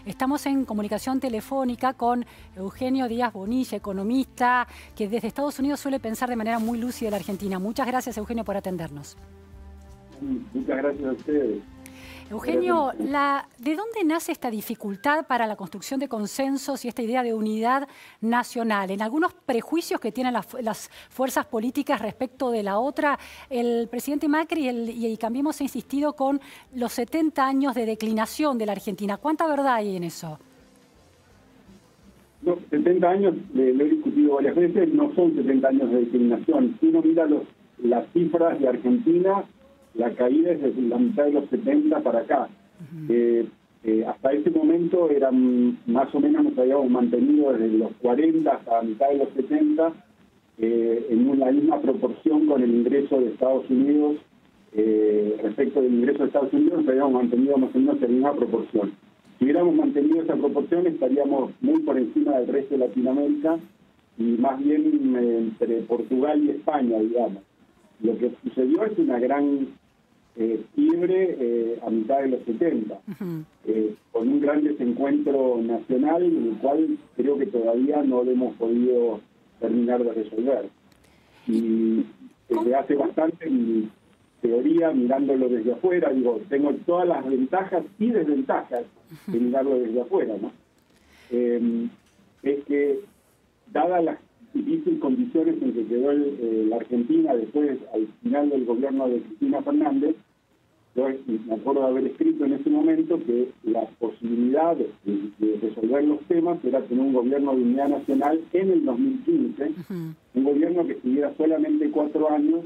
Estamos en comunicación telefónica con Eugenio Díaz Bonilla, economista, que desde Estados Unidos suele pensar de manera muy lúcida la Argentina. Muchas gracias, Eugenio, por atendernos. Muchas gracias a ustedes. Eugenio, ¿de dónde nace esta dificultad para la construcción de consensos y esta idea de unidad nacional? En algunos prejuicios que tienen las fuerzas políticas respecto de la otra, el presidente Macri y Cambiemos ha insistido con los 70 años de declinación de la Argentina. ¿Cuánta verdad hay en eso? Los 70 años, lo he discutido varias veces, no son 70 años de declinación. Si uno mira las cifras de Argentina, la caída es desde la mitad de los 70 para acá. Hasta ese momento eran más o menos, nos habíamos mantenido desde los 40 hasta la mitad de los 70 en una misma proporción con el ingreso de Estados Unidos. Respecto del ingreso de Estados Unidos, nos habíamos mantenido más o menos en la misma proporción. Si hubiéramos mantenido esa proporción, estaríamos muy por encima del resto de Latinoamérica y más bien entre Portugal y España, digamos. Lo que sucedió es una gran quiebre a mitad de los 70, con un gran desencuentro nacional, en el cual creo que todavía no lo hemos podido terminar de resolver. Y desde hace bastante, mi teoría, mirándolo desde afuera, digo, tengo todas las ventajas y desventajas de mirarlo desde afuera, ¿no? Es que, dadas las difíciles condiciones en que quedó la Argentina después, al final del gobierno de Cristina Fernández, yo me acuerdo de haber escrito en ese momento que la posibilidad de resolver los temas era tener un gobierno de unidad nacional en el 2015, un gobierno que estuviera solamente 4 años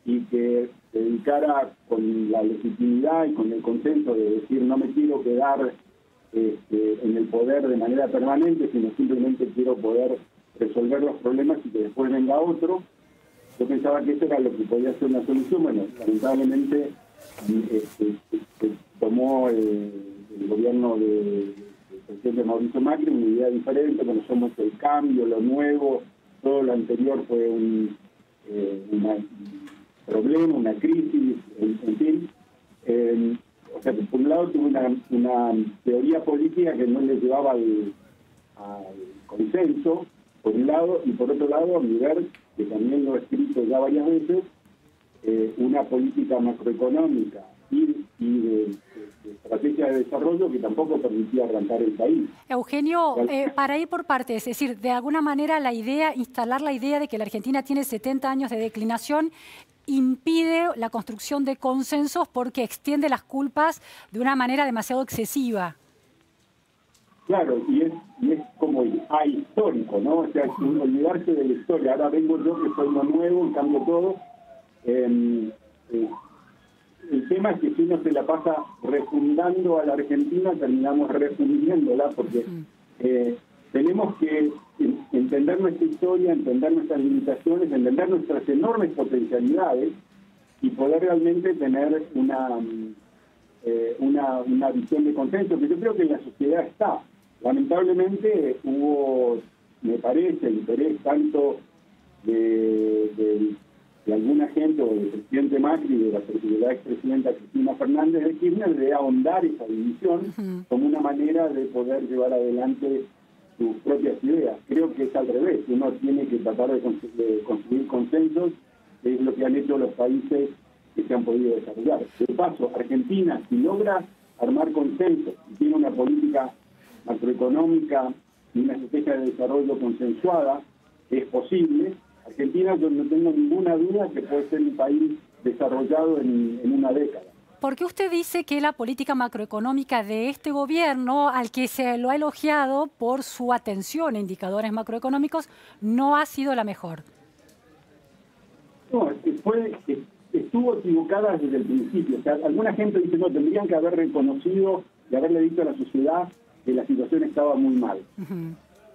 y que se dedicara con la legitimidad y con el consenso de decir no me quiero quedar en el poder de manera permanente, sino simplemente quiero poder resolver los problemas y que después venga otro. Yo pensaba que eso era lo que podía ser una solución. Bueno, lamentablemente se tomó el gobierno del presidente Mauricio Macri una idea diferente, bueno, somos el cambio, lo nuevo, todo lo anterior fue un problema, una crisis, en fin. O sea, por un lado tuve una teoría política que no le llevaba al consenso, por un lado, y por otro lado, a mi ver, que también lo he escrito ya varias veces, una política macroeconómica y de estrategia de desarrollo que tampoco permitía arrancar el país. Eugenio, para ir por partes, es decir, de alguna manera instalar la idea de que la Argentina tiene 70 años de declinación impide la construcción de consensos porque extiende las culpas de una manera demasiado excesiva. Claro, y es como ahistórico, ¿no? O sea, sin olvidarse de la historia. Ahora vengo yo que soy lo nuevo, en cambio todo. El tema es que si uno se la pasa refundando a la Argentina, terminamos refundiéndola porque tenemos que entender nuestra historia, entender nuestras limitaciones, entender nuestras enormes potencialidades y poder realmente tener una visión de consenso que yo creo que en la sociedad está. Lamentablemente hubo, me parece, interés tanto de alguna gente o del presidente Macri, de la expresidenta Cristina Fernández de Kirchner, de ahondar esa división como una manera de poder llevar adelante sus propias ideas. Creo que es al revés, uno tiene que tratar de construir consensos, que es lo que han hecho los países que se han podido desarrollar. De paso, Argentina, si logra armar consensos y tiene una política macroeconómica y una estrategia de desarrollo consensuada, que es posible, Argentina, yo no tengo ninguna duda que puede ser un país desarrollado en una década. ¿Por qué usted dice que la política macroeconómica de este gobierno, al que se lo ha elogiado por su atención a indicadores macroeconómicos, no ha sido la mejor? No, estuvo equivocada desde el principio. O sea, alguna gente dice, no, tendrían que haber reconocido y haberle dicho a la sociedad que la situación estaba muy mal.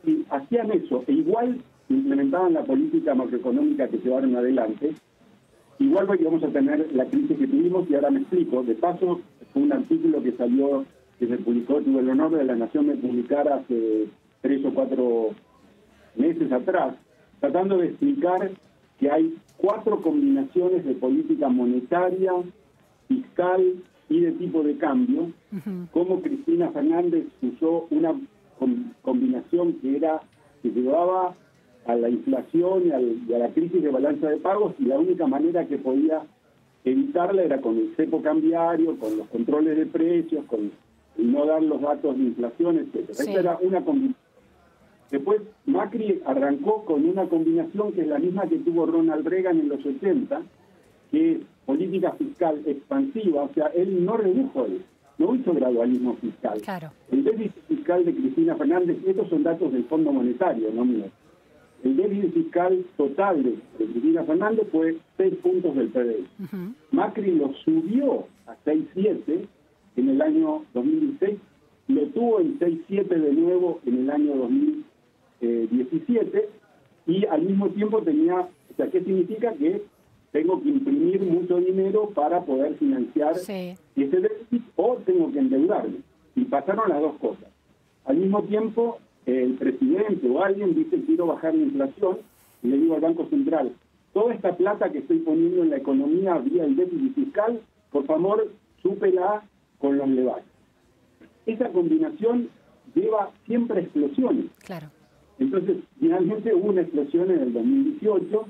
Y hacían eso, e igual implementaban la política macroeconómica que llevaron adelante, igual vamos a tener la crisis que tuvimos, y ahora me explico. De paso, fue un artículo que salió, que se publicó, tuve el honor de La Nación de publicar hace 3 o 4 meses atrás, tratando de explicar que hay 4 combinaciones de política monetaria, fiscal y de tipo de cambio, cómo Cristina Fernández usó una combinación que llevaba a la inflación y a la crisis de balanza de pagos, y la única manera que podía evitarla era con el cepo cambiario, con los controles de precios, con no dar los datos de inflación, etc. Sí. Esa era una combinación. Después Macri arrancó con una combinación que es la misma que tuvo Ronald Reagan en los 80, que es política fiscal expansiva, o sea, él no redujo eso, no hizo gradualismo fiscal. Claro. El déficit fiscal de Cristina Fernández, estos son datos del Fondo Monetario, no míos. El déficit fiscal total de Cristina Fernández fue 6 puntos del PBI. Macri lo subió a 6,7 en el año 2016, lo tuvo en 6,7 de nuevo en el año 2017, y al mismo tiempo tenía, o sea, ¿qué significa? Que tengo que imprimir mucho dinero para poder financiar ese déficit, o tengo que endeudarme. Y pasaron las dos cosas. Al mismo tiempo, el presidente o alguien dice: quiero bajar la inflación, y le digo al Banco Central: toda esta plata que estoy poniendo en la economía vía el déficit fiscal, por favor, súpela con los levados. Esa combinación lleva siempre a explosiones. Claro. Entonces, finalmente hubo una explosión en el 2018,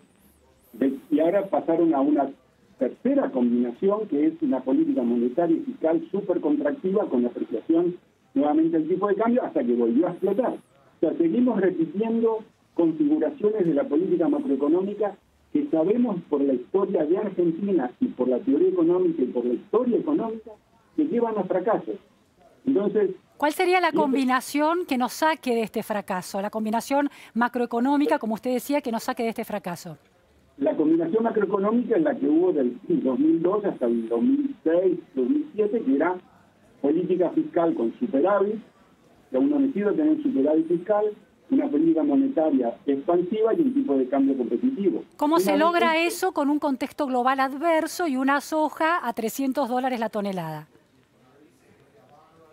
y ahora pasaron a una tercera combinación, que es una política monetaria y fiscal súper contractiva, con la apreciación nuevamente del tipo de cambio, hasta que volvió a explotar. O sea, seguimos repitiendo configuraciones de la política macroeconómica que sabemos por la historia de Argentina y por la teoría económica y por la historia económica que llevan a fracasos. Entonces, ¿cuál sería la combinación que nos saque de este fracaso? La combinación macroeconómica, como usted decía, que nos saque de este fracaso. La combinación macroeconómica es la que hubo del 2002 hasta el 2006, 2007, que era política fiscal con superávit, que aún no necesita tener superávit fiscal, una política monetaria expansiva y un tipo de cambio competitivo. ¿Cómo se logra eso con un contexto global adverso y una soja a $300 la tonelada?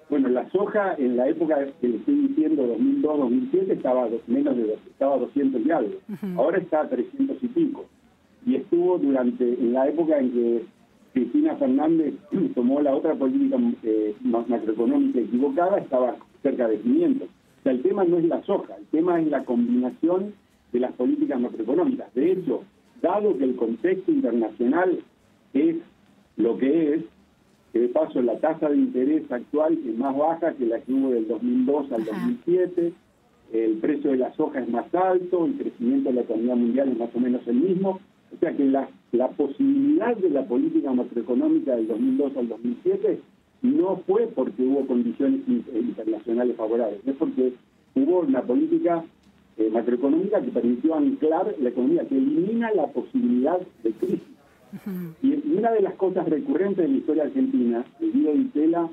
Bueno, la soja en la época que le estoy diciendo, 2002-2007, estaba estaba 200 y algo. Ahora está a 300 y pico. Y estuvo en la época en que Cristina Fernández tomó la otra política macroeconómica equivocada, estaba cerca de 500. O sea, el tema no es la soja, el tema es la combinación de las políticas macroeconómicas. De hecho, dado que el contexto internacional es lo que es, que de paso la tasa de interés actual es más baja que la que hubo del 2002 al 2007, el precio de la soja es más alto, el crecimiento de la economía mundial es más o menos el mismo. O sea que la posibilidad de la política macroeconómica del 2002 al 2007 no fue porque hubo condiciones internacionales favorables, es porque hubo una política macroeconómica que permitió anclar la economía, que elimina la posibilidad de crisis. Y una de las cosas recurrentes en la historia argentina, el Guido Di Tella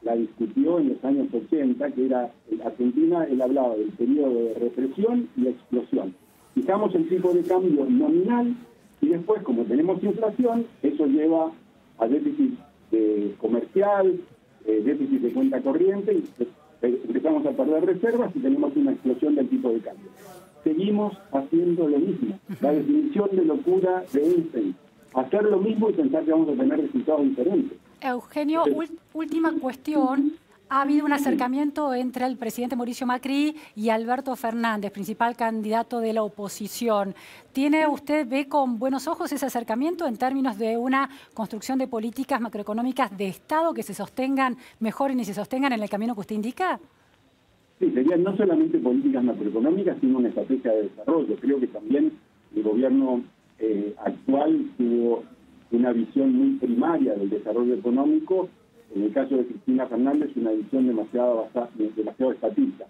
la discutió en los años 80, que era, Argentina, él hablaba del periodo de represión y explosión. Fijamos el tipo de cambio nominal y después, como tenemos inflación, eso lleva a déficit comercial, déficit de cuenta corriente, y empezamos a perder reservas y tenemos una explosión del tipo de cambio. Seguimos haciendo lo mismo. La definición de locura de Einstein: hacer lo mismo y pensar que vamos a tener resultados diferentes. Eugenio, última cuestión. Ha habido un acercamiento entre el presidente Mauricio Macri y Alberto Fernández, principal candidato de la oposición. ¿Ve con buenos ojos ese acercamiento en términos de una construcción de políticas macroeconómicas de Estado que se sostengan, mejoren y se sostengan en el camino que usted indica? Sí, serían no solamente políticas macroeconómicas, sino una estrategia de desarrollo. Creo que también el gobierno actual tuvo una visión muy primaria del desarrollo económico. En el caso de Cristina Fernández, una visión demasiado estatista.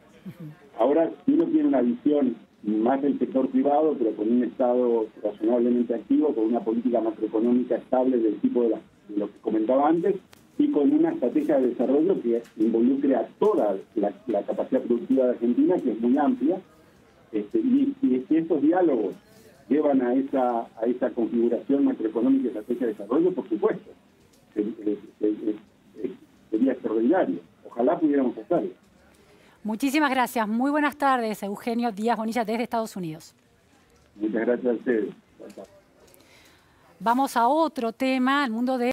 Ahora, si uno tiene una visión más del sector privado, pero con un Estado razonablemente activo, con una política macroeconómica estable del tipo de lo que comentaba antes, y con una estrategia de desarrollo que involucre a toda la capacidad productiva de Argentina, que es muy amplia, y si estos diálogos llevan a esa configuración macroeconómica y estrategia de desarrollo, por supuesto, sería extraordinario. Ojalá pudiéramos hacerlo. Muchísimas gracias. Muy buenas tardes, Eugenio Díaz Bonilla, desde Estados Unidos. Muchas gracias a ustedes. Vamos a otro tema, el mundo de